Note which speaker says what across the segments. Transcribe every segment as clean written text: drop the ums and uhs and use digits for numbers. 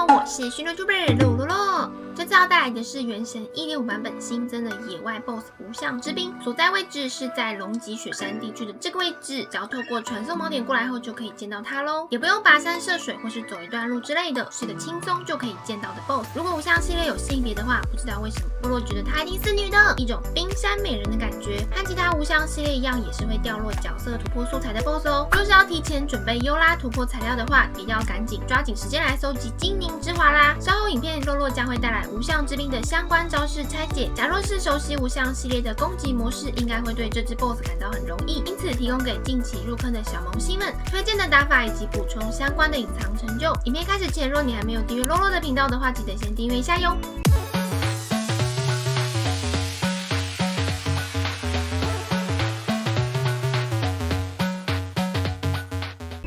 Speaker 1: 我是训练 YouTuber 露露露。这次要带来的是原神 1.5 版本新增的野外 BOSS 无相之兵，所在位置是在龙脊雪山地区的这个位置，只要透过传送锚点过来后就可以见到它咯，也不用跋山涉水或是走一段路之类的，是个轻松就可以见到的 BOSS。如果无相系列有性别的话，不知道为什么露露觉得她一定是女的，一种冰山美人的感觉，和其他无相系列一样，也是会掉落角色突破素材的 BOSS 哦。若是要提前准备优拉突破材料的话，一定要赶紧抓紧时间来搜集精灵之华啦！稍后影片露露将会带来无相之兵的相关招式拆解。假若是熟悉无相系列的攻击模式，应该会对这只 BOSS 感到很容易，因此提供给近期入坑的小萌新们推荐的打法以及补充相关的隐藏成就。影片开始前，若你还没有订阅露露的频道的话，记得先订阅一下哟。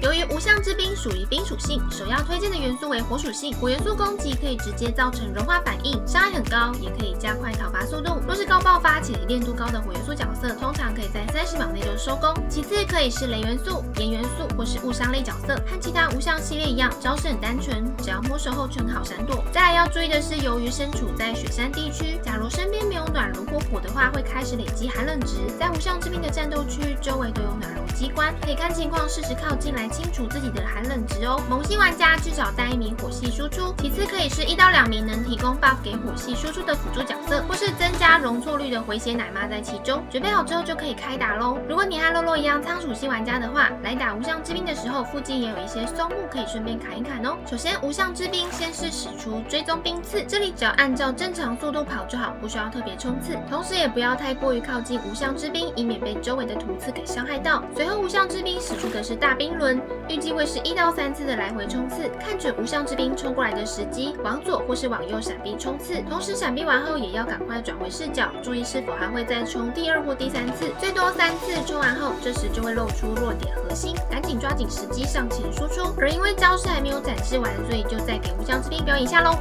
Speaker 1: 由于无相之兵属于冰属性，首要推荐的元素为火属性。火元素攻击可以直接造成融化反应，伤害很高，也可以加快讨伐速度。若是高爆发且练度高的火元素角色，通常可以在30秒内就收工。其次可以是雷元素、炎元素或是误伤类角色，和其他无相系列一样，招式很单纯，只要摸手后就很好闪躲。再来要注意的是，由于身处在雪山地区，假如身边没有暖炉或火的话，会开始累积寒冷值。在无相之兵的战斗区域周围都有暖炉机关，可以看情况适时靠近来清除自己的寒冷值哦。萌新玩家至少带1名火系输出，其次可以是1到2名能提供 buff 给火系输出的辅助角色，或是增加容错率的回血奶妈在其中。准备好之后就可以开打咯。如果你和露露一样仓鼠系玩家的话，来打无相之兵的时候，附近也有一些松木可以顺便砍一砍哦。首先无相之兵先是使出追踪兵刺，这里只要按照正常速度跑就好，不需要特别冲刺，同时也不要太过于靠近无相之兵，以免被周围的图刺给伤害到。随后无相之兵使出的是大冰轮，预计会是1到3次的来回冲刺，看准无相之兵冲过来的时机，往左或是往右闪避冲刺，同时闪避完后也要赶快转回视角，注意是否还会再冲第2或第3次，最多3次。冲完后，这时就会露出弱点核心，赶紧抓紧时机上前输出。而因为招式还没有展示完，所以就再给无相之兵表演一下咯。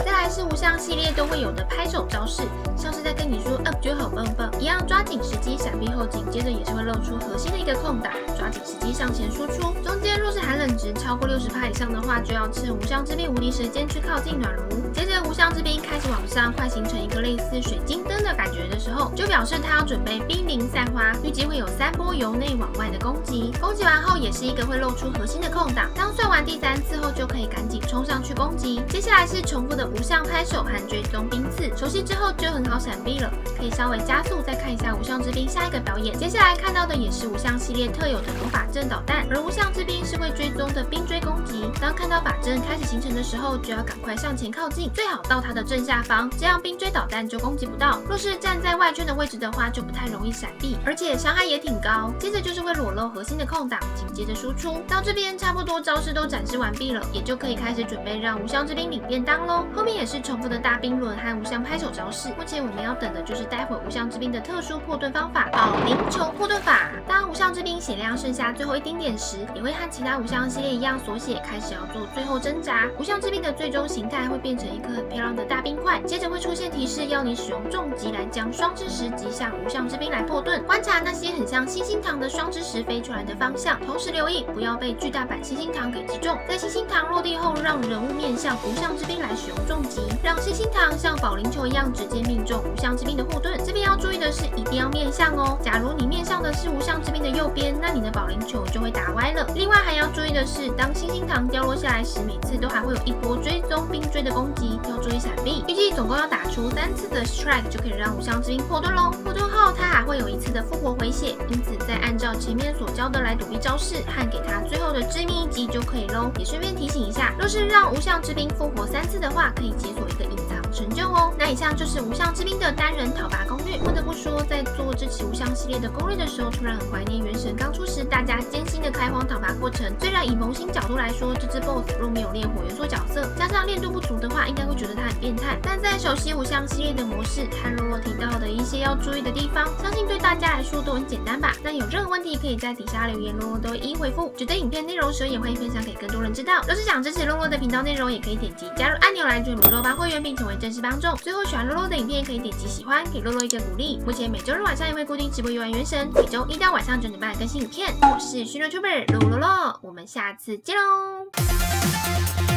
Speaker 1: 再来是无相系列都会有的拍手招式，像是在跟你说觉得好棒棒一样，抓紧时机闪避后，紧接着也是会露出核心的一个空档，抓紧时机上前输出。中间若是寒冷值超过60%以上的话，就要趁无相之兵无敌时间去靠近暖炉。接着无相之兵开始往上快形成一个类似水晶灯的感觉的时候，就表示他要准备濒临散花，预计会有3波由内往外的攻击。攻击完后也是一个会露出核心的空档，当算完第3次后就可以赶紧冲上去攻击。接下来是重复的无相拍手和追踪兵刺，熟悉之后就很好闪避了，可以稍微加速再看一下无相之兵下一个表演。接下来看到的也是无相系列特有的魔法阵导弹，而无相之兵是会追踪的冰锥攻击，当看到法阵开始形成的时候，就要赶快向前靠近，最好到它的正下方，这样冰锥导弹就攻击不到。若是站在外圈的位置的话，就不太容易闪避，而且伤害也挺高。接着就是会裸露核心的空档，紧接着输出。到这边差不多招式都展示完毕了，也就可以开始准备让无相之兵领便当咯。后面也是重复的大冰轮和无相拍手招式，目前我们要等的就是待会无相之兵的特殊破盾方法——保龄球破盾法。当无相之兵血量剩下最后一丁点时，也会和其他无相系列一样锁血，开始要做最后挣扎。无相之兵的最终形态会变成一颗很漂亮的大冰块，接着会出现提示要你使用重击来将双之石击向无相之兵来破盾。观察那些很像星星糖的双之石飞出来的方向，同时留意不要被巨大版星星糖给击中。在星星糖落地后，让人物面向无相之兵来使用重击，让星星糖像保龄球一样直接命中无相之兵的护盾。这边要注意的是，一定要面向哦。假如你面向的是无相之兵的右边，那你的保龄球就会打歪了。另外还要注意的是，当星星糖掉落下来时，每次都还会有1波追踪冰锥的攻击，要注意闪避。预计总共要打出3次的 strike 就可以让无相之兵破盾咯。破盾后它还会有1次的复活回血，因此再按照前面所教的来躲避招式和给它最后的致命一击就可以咯。也顺便提醒一下，若是让无相之兵复活3次的话，可以解锁一个隐藏成就哦。那以上就是无相之兵的单人讨伐攻略。不得不说，在做这期无相系列的攻略的时候，突然很怀念原神刚出时大家艰辛的开荒讨伐过程。虽然以萌新角度来说，这只 BOSS 若没有练火元素角色，加上练度不足的话，应该会觉得它很变态。但在熟悉无相系列的模式和露露提到的一些要注意的地方，相信对大家来说都很简单吧。那有任何问题可以在底下留言，露露都会一一回复。觉得影片内容时也欢迎分享给更多人知道。若是想支持露露的频道内容，也可以点击加入按钮来join露露吧会员，并成为正式帮众。最后喜欢露露的影片，可以点击喜欢，给露露一个鼓励。目前每周日晚上也会固定直播游玩原神，每周1到晚上9点半更新影片。我是训练 YouTuber 露露露，我们下次见喽。